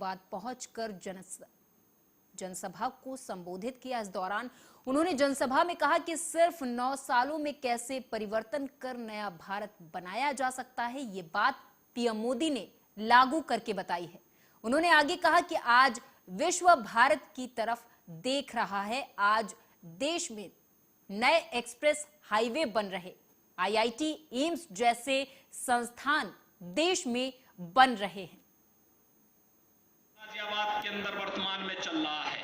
गाजियाबाद पहुंचकर जनसभा को संबोधित किया। इस दौरान उन्होंने जनसभा में कहा कि सिर्फ 9 सालों में कैसे परिवर्तन कर नया भारत बनाया जा सकता है, ये बात पीएम मोदी ने लागू करके बताई है। उन्होंने आगे कहा कि आज विश्व भारत की तरफ देख रहा है। आज देश में नए एक्सप्रेस हाईवे बन रहे, आईआईटी, एम्स जैसे संस्थान देश में बन रहे हैं। गाजियाबाद के अंदर वर्तमान में चल रहा है।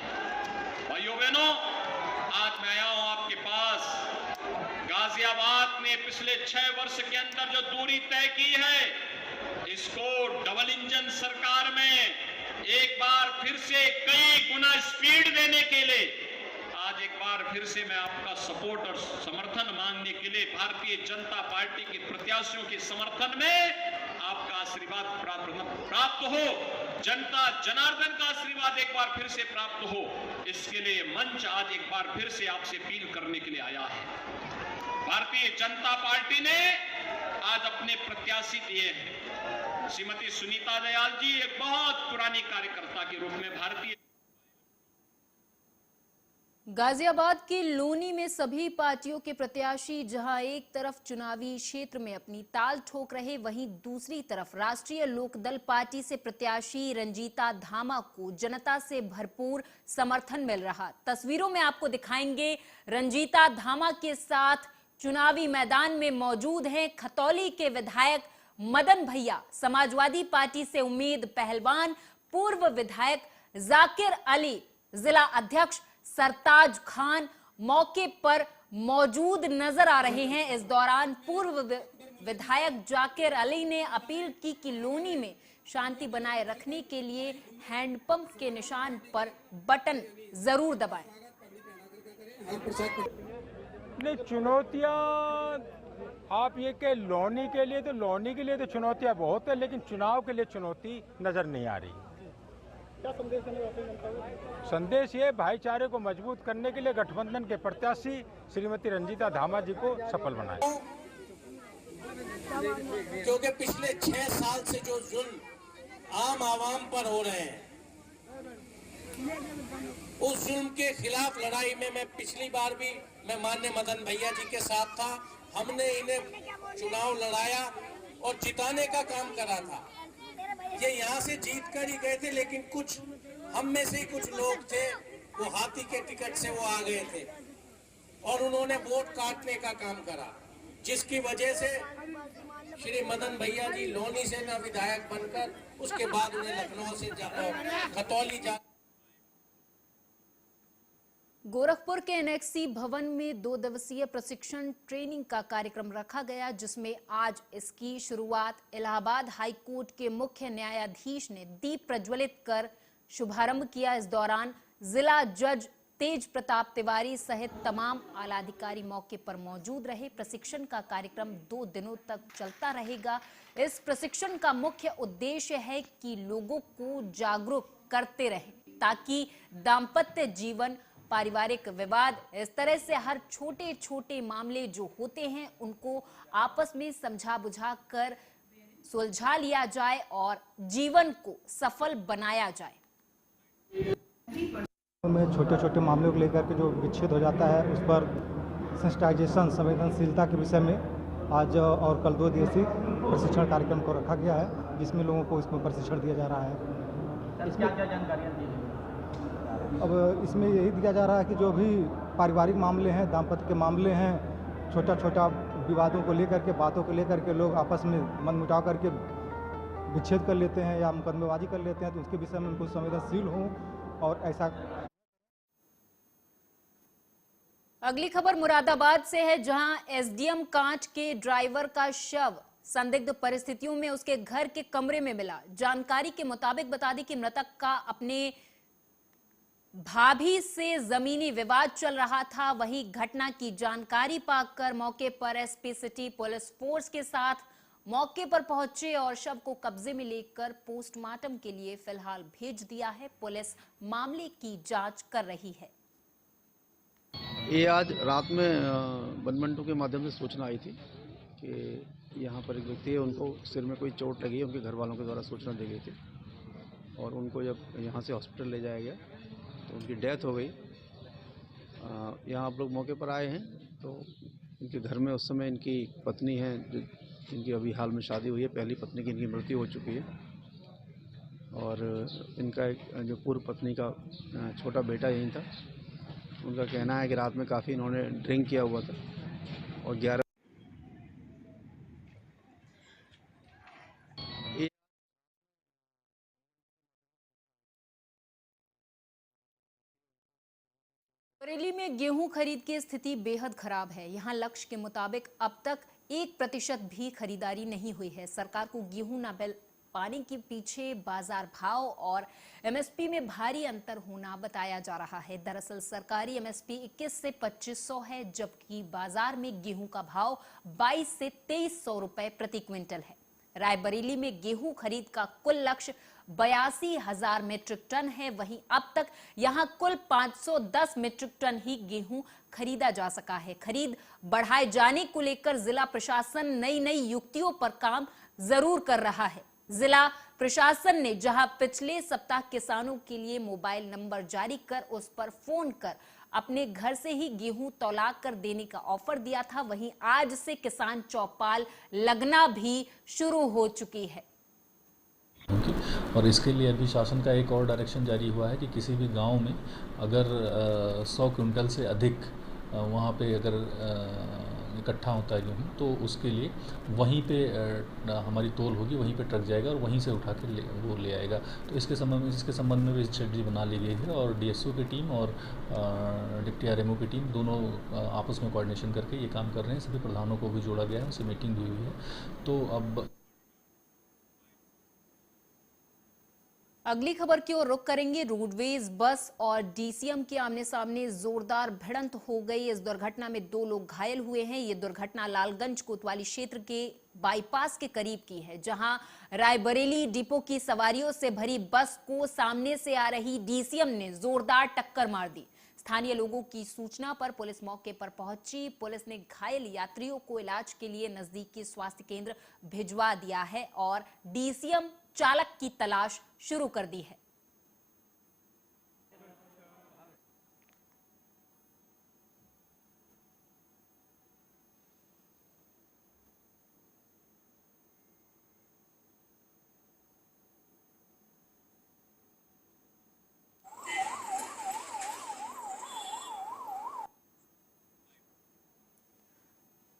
भाइयों बहनों, आज मैं आया हूं आपके पास। गाजियाबाद ने पिछले 6 वर्ष के अंदर जो दूरी तय की है, इसको डबल इंजन सरकार में एक बार फिर से कई गुना स्पीड देने के लिए आज एक बार फिर से मैं आपका सपोर्ट और समर्थन मांगने के लिए भारतीय जनता पार्टी के प्रत्याशियों के समर्थन में आपका आशीर्वाद प्राप्त हो, जनता जनार्दन का आशीर्वाद एक बार फिर से प्राप्त हो, इसके लिए मंच आज एक बार फिर से आपसे अपील करने के लिए आया है। भारतीय जनता पार्टी ने आज अपने प्रत्याशी दिए हैं। श्रीमती सुनीता दयाल जी एक बहुत पुरानी कार्यकर्ता के रूप में भारतीय गाजियाबाद के लोनी में सभी पार्टियों के प्रत्याशी जहां एक तरफ चुनावी क्षेत्र में अपनी ताल ठोक रहे, वहीं दूसरी तरफ राष्ट्रीय लोकदल पार्टी से प्रत्याशी रंजीता धामा को जनता से भरपूर समर्थन मिल रहा। तस्वीरों में आपको दिखाएंगे, रंजीता धामा के साथ चुनावी मैदान में मौजूद हैं खतौली के विधायक मदन भैया, समाजवादी पार्टी से उम्मीद पहलवान, पूर्व विधायक जाकिर अली, जिला अध्यक्ष सरताज खान मौके पर मौजूद नजर आ रहे हैं। इस दौरान पूर्व विधायक जाकिर अली ने अपील की कि लोनी में शांति बनाए रखने के लिए हैंडपंप के निशान पर बटन जरूर दबाएं। चुनौतियां आप ये कि लोनी के लिए तो चुनौतियां बहुत है, लेकिन चुनाव के लिए चुनौती नजर नहीं आ रही। क्या संदेश देने वाले हैं? संदेश ये भाईचारे को मजबूत करने के लिए गठबंधन के प्रत्याशी श्रीमती रंजीता धामा जी को सफल बनाए। क्योंकि पिछले 6 साल से जो जुल्म आम आवाम पर हो रहे हैं, उस जुल्म के खिलाफ लड़ाई में मैं पिछली बार भी मैं माननीय मदन भैया जी के साथ था। हमने इन्हें चुनाव लड़ाया और जिताने का काम करा था। ये यहाँ से जीत कर ही गए थे, लेकिन कुछ हम में से ही कुछ लोग थे, वो हाथी के टिकट से वो आ गए थे और उन्होंने वोट काटने का काम करा, जिसकी वजह से श्री मदन भैया जी लोनी से ना विधायक बनकर उसके बाद उन्हें लखनऊ से खतौली जा। गोरखपुर के एनएक्सी भवन में 2 दिवसीय प्रशिक्षण ट्रेनिंग का कार्यक्रम रखा गया, जिसमें आज इसकी शुरुआत इलाहाबाद हाई कोर्ट के मुख्य न्यायाधीश ने दीप प्रज्वलित कर शुभारंभ किया। इस दौरान जिला जज तेज प्रताप तिवारी सहित तमाम आला अधिकारी मौके पर मौजूद रहे। प्रशिक्षण का कार्यक्रम 2 दिनों तक चलता रहेगा। इस प्रशिक्षण का मुख्य उद्देश्य है कि लोगों को जागरूक करते रहें, ताकि दाम्पत्य जीवन, पारिवारिक विवाद, इस तरह से हर छोटे छोटे मामले जो होते हैं उनको आपस में समझा बुझा कर सुलझा लिया जाए और जीवन को सफल बनाया जाए। में छोटे छोटे मामलों को लेकर के जो विच्छेद हो जाता है, उस पर सेंसिटाइजेशन, संवेदनशीलता के विषय में आज और कल 2 दिवसीय प्रशिक्षण कार्यक्रम को रखा गया है, जिसमें लोगों को इसमें प्रशिक्षण दिया जा रहा है। इसमें क्या जानकारियाँ दी? अब इसमें यही दिया जा रहा है कि जो भी पारिवारिक मामले हैं, दाम्पत्य के मामले हैं, छोटा छोटा विवादों को लेकर के, बातों को लेकर के लोग आपस में मनमुटाव करके विच्छेद कर लेते हैं या मुकदमेबाजी कर लेते हैं, तो उसके विषय में उनको संवेदनशील हों और ऐसा। अगली खबर मुरादाबाद से है, जहां एसडीएम कांच के ड्राइवर का शव संदिग्ध परिस्थितियों में उसके घर के कमरे में मिला। जानकारी के मुताबिक बता दें कि मृतक का अपने भाभी से जमीनी विवाद चल रहा था। वहीं घटना की जानकारी पाकर मौके पर एसपी सिटी पुलिस फोर्स के साथ मौके पर पहुंचे और शव को कब्जे में लेकर पोस्टमार्टम के लिए फिलहाल भेज दिया है। पुलिस मामले की जांच कर रही है। ये आज रात में 112 के माध्यम से सूचना आई थी कि यहाँ पर एक व्यक्ति है, उनको सिर में कोई चोट लगी है, उनके घर वालों के द्वारा सूचना दी गई थी और उनको जब यहाँ से हॉस्पिटल ले जाया गया तो उनकी डेथ हो गई। यहाँ आप लोग मौके पर आए हैं तो इनके घर में उस समय इनकी पत्नी है, जो इनकी अभी हाल में शादी हुई है, पहली पत्नी की इनकी मृत्यु हो चुकी है और इनका एक जो पूर्व पत्नी का छोटा बेटा यहीं था। उनका कहना है कि रात में काफ़ी इन्होंने ड्रिंक किया हुआ था और 11 बरेली में गेहूं खरीद की स्थिति बेहद खराब है। यहां लक्ष्य के मुताबिक अब तक 1% भी खरीदारी नहीं हुई है। सरकार को गेहूं न मिल पाने के पीछे बाजार भाव और एमएसपी में भारी अंतर होना बताया जा रहा है। दरअसल सरकारी एमएसपी 21 से 2500 है, जबकि बाजार में गेहूं का भाव 22 से 2300 रुपए प्रति क्विंटल है। रायबरेली में गेहूं खरीद का कुल लक्ष्य 82,000 मीट्रिक टन है। वहीं अब तक यहां कुल 510 मीट्रिक टन ही गेहूं खरीदा जा सका है। खरीद बढ़ाए जाने को लेकर जिला प्रशासन नई नई युक्तियों पर काम जरूर कर रहा है। जिला प्रशासन ने जहां पिछले सप्ताह किसानों के लिए मोबाइल नंबर जारी कर उस पर फोन कर अपने घर से ही गेहूं तौला कर देने का ऑफर दिया था, वहीं आज से किसान चौपाल लगना भी शुरू हो चुकी है। और इसके लिए अभी शासन का एक और डायरेक्शन जारी हुआ है कि किसी भी गांव में अगर 100 क्विंटल से अधिक वहां पे अगर इकट्ठा होता है गेहूँ तो उसके लिए वहीं पे हमारी तौल होगी, वहीं पे ट्रक जाएगा और वहीं से उठा के वो ले आएगा। तो इसके संबंध में भी स्ट्रेटजी बना ली गई है और डीएसओ की टीम और डिप्टी आरएमओ की टीम दोनों आपस में कोऑर्डिनेशन करके ये काम कर रहे हैं। सभी प्रधानों को भी जोड़ा गया है, उनसे मीटिंग भी हुई है। तो अब अगली खबर की ओर रुख करेंगे। रोडवेज बस और डीसीएम के आमने सामने जोरदार भिड़ंत हो गई। इस दुर्घटना में 2 लोग घायल हुए हैं। ये दुर्घटना लालगंज कोतवाली क्षेत्र के बाईपास के करीब की है, जहां रायबरेली डिपो की सवारियों से भरी बस को सामने से आ रही डीसीएम ने जोरदार टक्कर मार दी। स्थानीय लोगों की सूचना पर पुलिस मौके पर पहुंची। पुलिस ने घायल यात्रियों को इलाज के लिए नजदीकी स्वास्थ्य केंद्र भिजवा दिया है और डीसीएम चालक की तलाश शुरू कर दी है।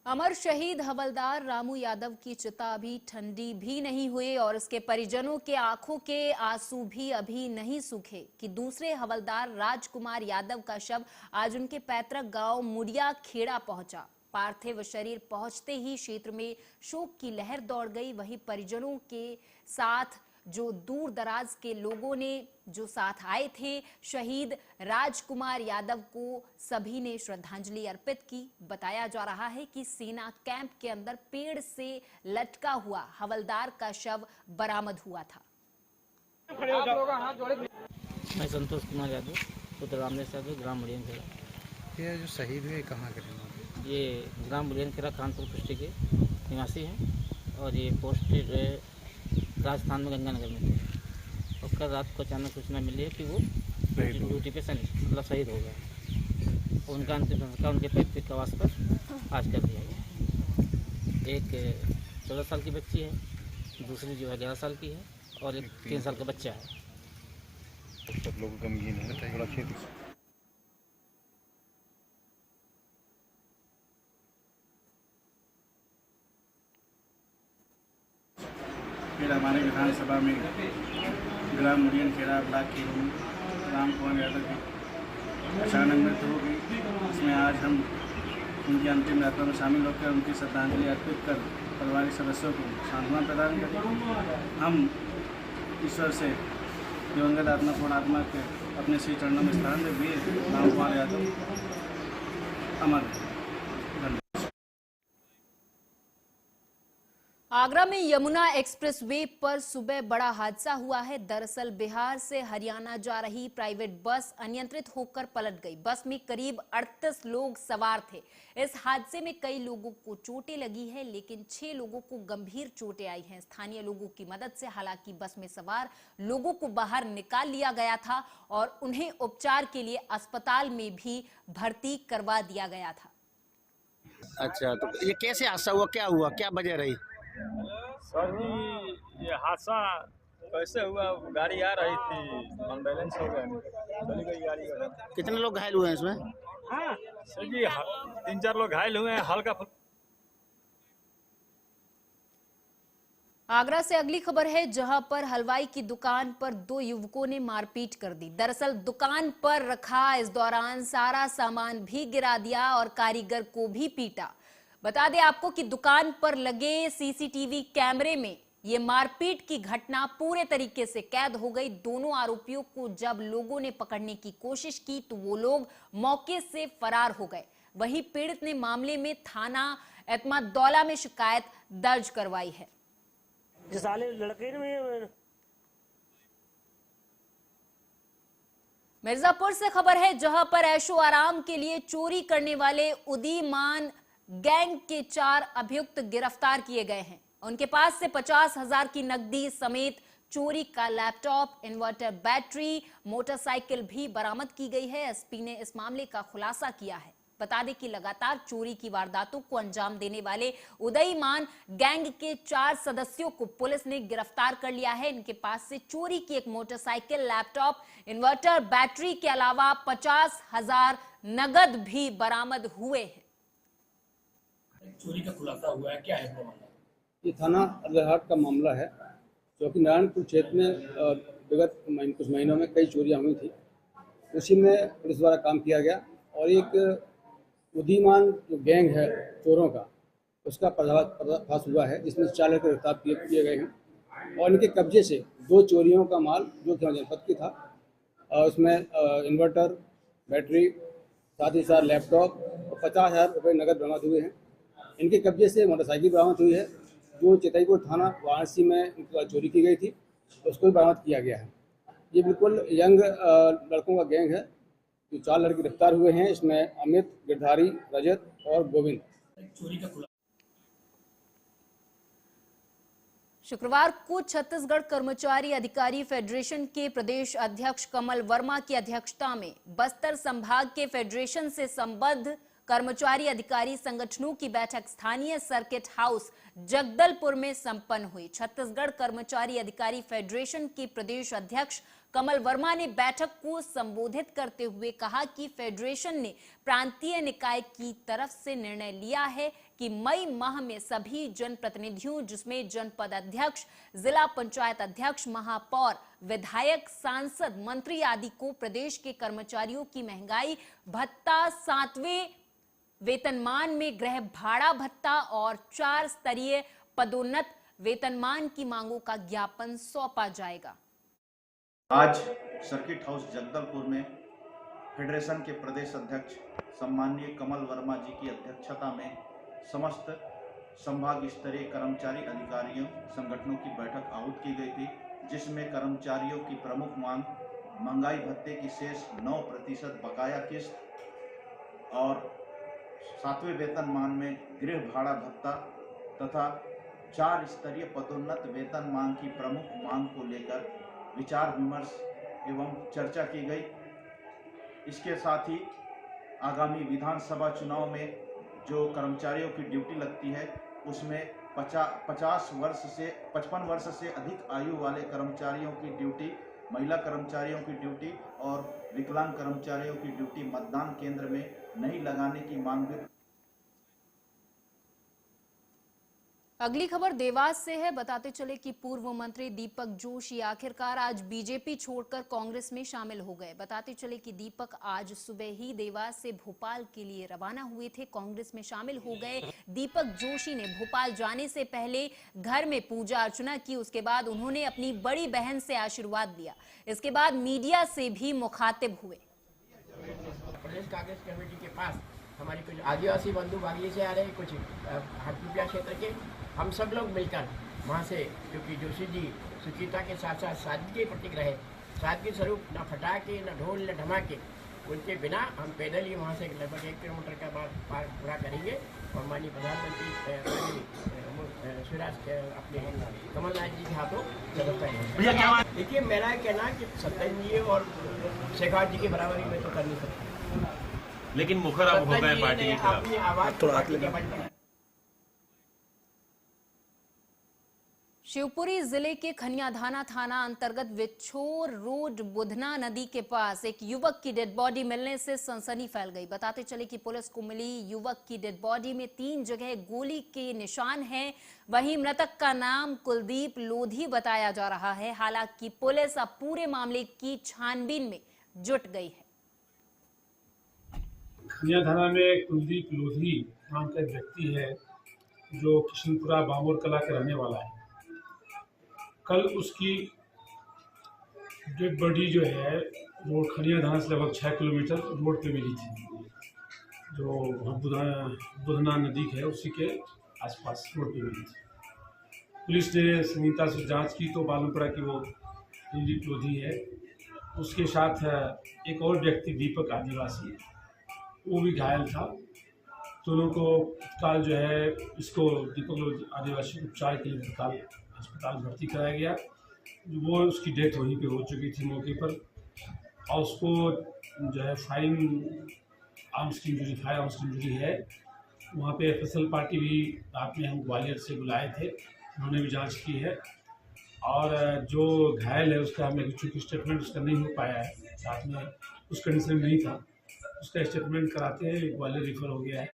अमर शहीद हवलदार रामू यादव की चिता अभी ठंडी भी नहीं हुई और उसके परिजनों के आंखों के आंसू भी अभी नहीं सूखे कि दूसरे हवलदार राजकुमार यादव का शव आज उनके पैतृक गांव मुड़िया खेड़ा पहुंचा। पार्थिव शरीर पहुंचते ही क्षेत्र में शोक की लहर दौड़ गई। वहीं परिजनों के साथ जो दूर दराज के लोगों ने जो साथ आए थे शहीद राजकुमार यादव को, सभी ने श्रद्धांजलि अर्पित की। बताया जा रहा है कि सेना कैंप के अंदर पेड़ से लटका हुआ हवलदार का शव बरामद हुआ था। मैं संतोष कुमार यादव, पुत्र रामनेश यादव, ग्राम मुड़ियन खेड़ा। ये जो शहीद हुए कहाँ के रहने? ये ग्राम मुड़ियन खेड़ा कानपुर पुष्टि के निवासी हैं और ये पोस्ट राजस्थान में गंगानगर में थे। और कल रात को अचानक सूचना मिली है कि वो ड्यूटी पे मतलब शहीद हो गया। उनका अंतिम संस्कार उनके पैतृक आवास पर आज कर दिया गया। एक 14 साल की बच्ची है, दूसरी जो है 11 साल की है और एक 3 साल का बच्चा है। सब लोगों का गमगीन है, थोड़ा खेती फिर हमारे विधानसभा में ग्राम मुड़ियन खेड़ा ब्लॉक के रामकुमार यादव की अचानक मृत्यु हो गई। इसमें आज हम उनकी अंतिम यात्रा में शामिल होकर उनकी श्रद्धांजलि अर्पित कर परिवारिक सदस्यों को सांत्वना प्रदान करें। हम ईश्वर से दिवंगत आत्मा पूर्ण आत्मा के अपने श्री चरणों में स्थान दे। वीर रामकुमार यादव अमर। आगरा में यमुना एक्सप्रेसवे पर सुबह बड़ा हादसा हुआ है। दरअसल बिहार से हरियाणा जा रही प्राइवेट बस अनियंत्रित होकर पलट गई। बस में करीब 38 लोग सवार थे। इस हादसे में कई लोगों को चोटें लगी है, लेकिन 6 लोगों को गंभीर चोटें आई हैं। स्थानीय लोगों की मदद से हालांकि बस में सवार लोगों को बाहर निकाल लिया गया था और उन्हें उपचार के लिए अस्पताल में भी भर्ती करवा दिया गया था। अच्छा, तो ये कैसे हादसा हुआ, क्या हुआ, क्या वजह रही? सर जी, ये हादसा कैसे हुआ? गाड़ी आ रही थी, अनबैलेंस हो गया, चली गई गाड़ी। कितने लोग घायल हुए हैं इसमें? सर जी 3-4 लोग घायल हुए हैं, हल्का। आगरा से अगली खबर है, जहां पर हलवाई की दुकान पर 2 युवकों ने मारपीट कर दी। दरअसल दुकान पर रखा इस दौरान सारा सामान भी गिरा दिया और कारीगर को भी पीटा। बता दें आपको कि दुकान पर लगे सीसीटीवी कैमरे में ये मारपीट की घटना पूरे तरीके से कैद हो गई। दोनों आरोपियों को जब लोगों ने पकड़ने की कोशिश की तो वो लोग मौके से फरार हो गए। वहीं पीड़ित ने मामले में थाना एतमादौला में शिकायत दर्ज करवाई है। मिर्जापुर से खबर है, जहां पर ऐशो आराम के लिए चोरी करने वाले उदीमान गैंग के 4 अभियुक्त गिरफ्तार किए गए हैं। उनके पास से 50,000 की नकदी समेत चोरी का लैपटॉप, इन्वर्टर बैटरी, मोटरसाइकिल भी बरामद की गई है। एसपी ने इस मामले का खुलासा किया है। बता दें कि लगातार चोरी की वारदातों को अंजाम देने वाले उदयमान गैंग के 4 सदस्यों को पुलिस ने गिरफ्तार कर लिया है। इनके पास से चोरी की एक मोटरसाइकिल, लैपटॉप, इन्वर्टर बैटरी के अलावा 50,000 नगद भी बरामद हुए हैं। चोरी का खुलासा हुआ है, क्या है मामला? ये थाना अरहाट का मामला है, जो कि नारायणपुर क्षेत्र में विगत कुछ महीनों में कई चोरियां हुई थी। उसी में पुलिस द्वारा काम किया गया और एक उदीमान जो गैंग है चोरों का, उसका पर्दाफाश हुआ है, जिसमें 4 लड़के गिरफ्तार किए गए हैं और इनके कब्जे से 2 चोरियों का माल जो कि जनपद की था, उसमें इन्वर्टर, बैटरी, साथ ही साथ लैपटॉप और 50,000 रुपये नगद बरामद हुए हैं। इनके कब्जे से मोटरसाइकिल बरामद हुई है, जो चितईपुर थाना वाराणसी में चोरी की गई थी, उसको भी बरामद किया गया है। ये बिल्कुल यंग लड़कों का गैंग है। जो 4 लड़के गिरफ्तार हुए हैं, इसमें अमित, गिरधारी, रजत और गोविंद। चोरी का खुलासा। शुक्रवार को छत्तीसगढ़ कर्मचारी अधिकारी फेडरेशन के प्रदेश अध्यक्ष कमल वर्मा की अध्यक्षता में बस्तर संभाग के फेडरेशन से संबद्ध कर्मचारी अधिकारी संगठनों की बैठक स्थानीय सर्किट हाउस जगदलपुर में संपन्न हुई। छत्तीसगढ़ कर्मचारी अधिकारी फेडरेशन के प्रदेश अध्यक्ष कमल वर्मा ने बैठक को संबोधित करते हुए कहा कि फेडरेशन ने प्रांतीय निकाय की तरफ से निर्णय लिया है कि मई माह में सभी जनप्रतिनिधियों, जिसमें जनपद अध्यक्ष, जिला पंचायत अध्यक्ष, महापौर, विधायक, सांसद, मंत्री आदि को प्रदेश के कर्मचारियों की महंगाई भत्ता, 7वें वेतनमान में गृह भाड़ा भत्ता और 4 स्तरीय पदोन्नत वेतनमान की मांगों का ज्ञापन सौंपा जाएगा। आज सर्किट हाउस जगदलपुर में फेडरेशन के प्रदेश अध्यक्ष सम्माननीय कमल वर्मा जी की अध्यक्षता में समस्त संभाग स्तरीय कर्मचारी अधिकारियों संगठनों की बैठक आहूत की गई थी, जिसमें कर्मचारियों की प्रमुख मांग महंगाई भत्ते की शेष 9% बकाया किस्त और 7वें वेतनमान में गृह भाड़ा भत्ता तथा 4 स्तरीय पदोन्नत वेतनमान की प्रमुख मांग को लेकर विचार विमर्श एवं चर्चा की गई। इसके साथ ही आगामी विधानसभा चुनाव में जो कर्मचारियों की ड्यूटी लगती है, उसमें 55 वर्ष से अधिक आयु वाले कर्मचारियों की ड्यूटी, महिला कर्मचारियों की ड्यूटी और विकलांग कर्मचारियों की ड्यूटी मतदान केंद्र में नहीं लगाने की मांग भी। अगली खबर देवास से है। बताते चले कि पूर्व मंत्री दीपक जोशी आखिरकार आज बीजेपी छोड़कर कांग्रेस में शामिल हो गए। बताते चले कि दीपक आज सुबह ही देवास से भोपाल के लिए रवाना हुए थे, कांग्रेस में शामिल हो गए। दीपक जोशी ने भोपाल जाने से पहले घर में पूजा अर्चना की, उसके बाद उन्होंने अपनी बड़ी बहन से आशीर्वाद लिया। इसके बाद मीडिया से भी मुखातिब हुए। प्रदेश कांग्रेस कमेटी के पास हमारी कुछ आदिवासी बंधु बागी से आ रहे हैं, कुछ हरपुटिया क्षेत्र के, हम सब लोग मिलकर वहाँ से, क्योंकि जोशी जी सुचिता के साथ साथ सादगी के प्रतीक रहे, सादगी स्वरूप न फटाके न ढोल न धमाके, उनके बिना हम पैदल ही वहाँ से लगभग 1 किलोमीटर का पार पूरा करेंगे। और माननीय प्रधानमंत्री शिवराज अपने कमलनाथ जी के हाथों व्यवस्था। देखिए मेरा कहना है कि सत्तन जी और शेखावत जी की बराबरी में तो कर नहीं सकते, लेकिन मुखर अब हो गए पार्टी अपनी आवाज शिवपुरी जिले के खनियाधाना थाना अंतर्गत विछोर रोड बुधना नदी के पास एक युवक की डेड बॉडी मिलने से सनसनी फैल गई। बताते चले कि पुलिस को मिली युवक की डेड बॉडी में 3 जगह गोली के निशान हैं। वहीं मृतक का नाम कुलदीप लोधी बताया जा रहा है। हालांकि पुलिस अब पूरे मामले की छानबीन में जुट गई है। खनियाधाना में कुलदीप लोधी नाम का एक व्यक्ति है जो किशनपुरा बामोर कला के रहने वाला है। कल उसकी डेड बॉडी जो है रोड खनियाधाना से लगभग 6 किलोमीटर रोड पे मिली थी, जो बुधना नदी है उसी के आसपास रोड पे मिली थी। पुलिस ने संगीता से जांच की तो मालूम पड़ा कि वो कुलदीप लोधी है। उसके साथ एक और व्यक्ति दीपक आदिवासी, वो भी घायल था। दोनों को तत्काल जो है इसको दीपक आदिवासी उपचार के लिए तत्काल अस्पताल भर्ती कराया गया। वो उसकी डेथ वहीं पे हो चुकी थी मौके पर, और उसको जो है फायर आर्म्स की इंजरी है। वहाँ पे FSL पार्टी भी रात में हम ग्वालियर से बुलाए थे, उन्होंने भी जांच की है। और जो घायल है उसका हमें चूँकि स्टेटमेंट उसका नहीं हो पाया है, साथ में उस कंडीशन में नहीं था, उसका स्टेटमेंट कराते हैं ग्वालियर रिफर हो गया है।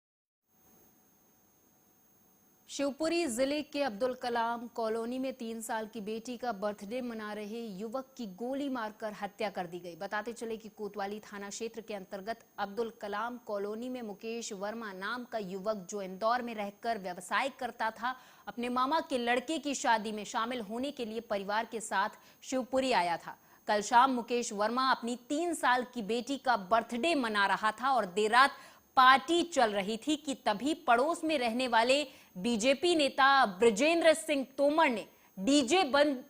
शिवपुरी जिले के अब्दुल कलाम कॉलोनी में 3 साल की बेटी का बर्थडे मना रहे युवक की गोली मारकर हत्या कर दी गई। बताते चले कि कोतवाली थाना क्षेत्र के अंतर्गत अब्दुल कलाम कॉलोनी में मुकेश वर्मा नाम का युवक, जो इंदौर में रहकर व्यवसाय करता था, अपने मामा के लड़के की शादी में शामिल होने के लिए परिवार के साथ शिवपुरी आया था। कल शाम मुकेश वर्मा अपनी 3 साल की बेटी का बर्थडे मना रहा था और देर रात पार्टी चल रही थी कि तभी पड़ोस में रहने वाले बीजेपी नेता ब्रजेंद्र सिंह तोमर ने डीजे बंद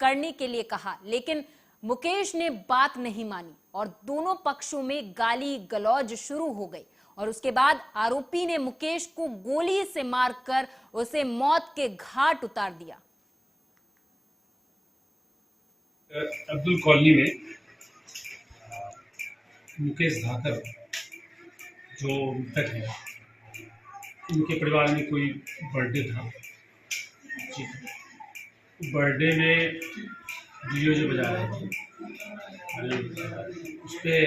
करने के लिए कहा, लेकिन मुकेश ने बात नहीं मानी और दोनों पक्षों में गाली गलौज शुरू हो गई। और उसके बाद आरोपी ने मुकेश को गोली से मारकर उसे मौत के घाट उतार दिया। अब्दुल कॉलोनी में मुकेश धाकर जो मृतक है, उनके परिवार में कोई बर्थडे था। बर्थडे में डीजे जो बजा रहे थे, उस पर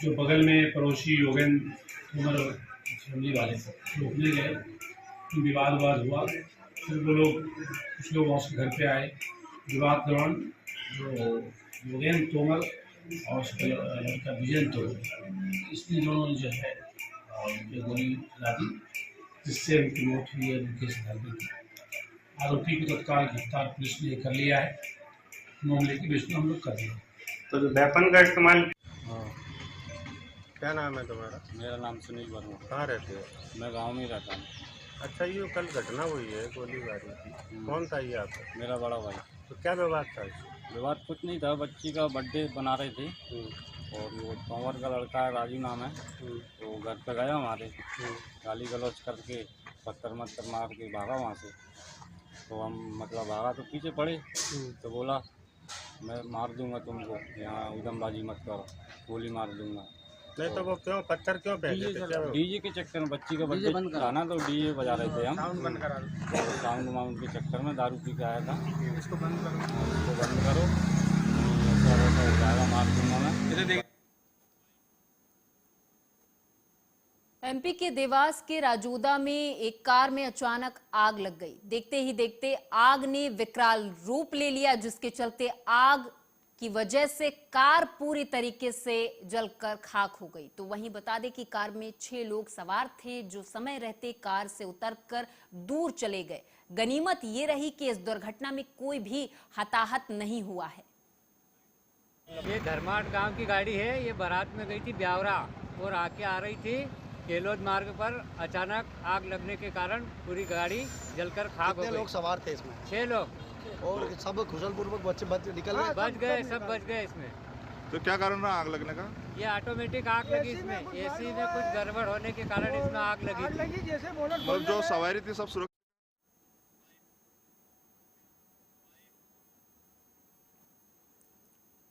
जो बगल में पड़ोसी योगेंद्र उमर फैमिली वाले रोकने गए, विवाद हुआ। फिर वो लोग कुछ लोग वहाँ से घर पे आए। विवाद के दौरान जो योगेंद्र तोमर और उसका लड़का विजय तोमर, इसलिए दोनों ने जो है गोली चला दी, जिससे उनकी मौत हुई है। मुकेश धाकर आरोपी को तत्काल गिरफ्तार पुलिस ने कर लिया है। मामले की विवेचना हम लोग कर रहे हैं। तो वेपन का इस्तेमाल। क्या नाम है तुम्हारा? मेरा नाम सुनील वर्मा। कहाँ रहते हो? मैं गांव में ही रहता हूँ। अच्छा, ये कल घटना हुई है गोलीबारी की, कौन था ये आपका? मेरा बड़ा भाई। तो क्या विवाद था इसमें? विवाद कुछ नहीं था, बच्ची का बर्थडे बना रहे थे और वो तोमर का लड़का है, राजू नाम है, तो घर पे गया हमारे, गाली गलौज करके पत्थर मार के भागा वहाँ से। तो हम मतलब भागा तो पीछे पड़े, तो बोला मैं मार दूंगा तुमको, यहाँ उदमबाजी मत करो, गोली मार दूंगा। नहीं तो वो क्यों पत्थर क्यों फेंके थे? डीजे के चक्कर में, बच्ची का बर्थडे था ना, तो डीजे बजा रहे थे हम, साउंड बंद करा दो। साउंड वाउंड के चक्कर में दारू पी के आया था। इसको बंद करो, ऐसा हो जाएगा, मार दूंगा मैं। एमपी के देवास के राजूदा में एक कार में अचानक आग लग गई। देखते ही देखते आग ने विकराल रूप ले लिया, जिसके चलते आग की वजह से कार पूरी तरीके से जलकर खाक हो गई। तो वहीं बता दें कि कार में 6 लोग सवार थे, जो समय रहते कार से उतरकर दूर चले गए। गनीमत ये रही कि इस दुर्घटना में कोई भी हताहत नहीं हुआ है। ये धर्माट गांव की गाड़ी है। ये बारात में गई थी ब्यावरा, और आके आ रही थी केलोद मार्ग पर अचानक आग लगने के कारण पूरी गाड़ी जलकर खाक हो गई। लोग सवार थे इसमें? 6 लोग और सब कुशलपूर्वक बच्चे निकल गए? बच गए, सब बच गए इसमें। तो क्या कारण रहा आग लगने का? ये ऑटोमेटिक आग लगी इसमें, एसी में कुछ गड़बड़ होने के कारण इसमें आग लगी थी। मतलब जो सवारी थी सब सुरक्षित?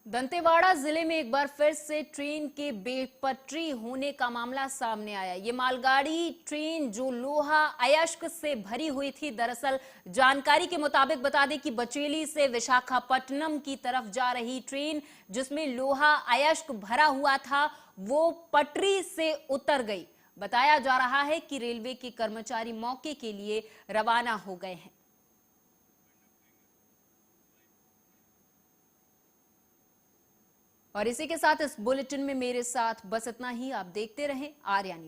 दंतेवाड़ा जिले में एक बार फिर से ट्रेन के बेपटरी होने का मामला सामने आया। ये मालगाड़ी ट्रेन जो लोहा अयस्क से भरी हुई थी, दरअसल जानकारी के मुताबिक बता दें कि बचेली से विशाखापट्टनम की तरफ जा रही ट्रेन जिसमें लोहा अयस्क भरा हुआ था वो पटरी से उतर गई। बताया जा रहा है कि रेलवे के कर्मचारी मौके के लिए रवाना हो गए हैं। और इसी के साथ इस बुलेटिन में मेरे साथ बस इतना ही। आप देखते रहें आर्या न्यूज़।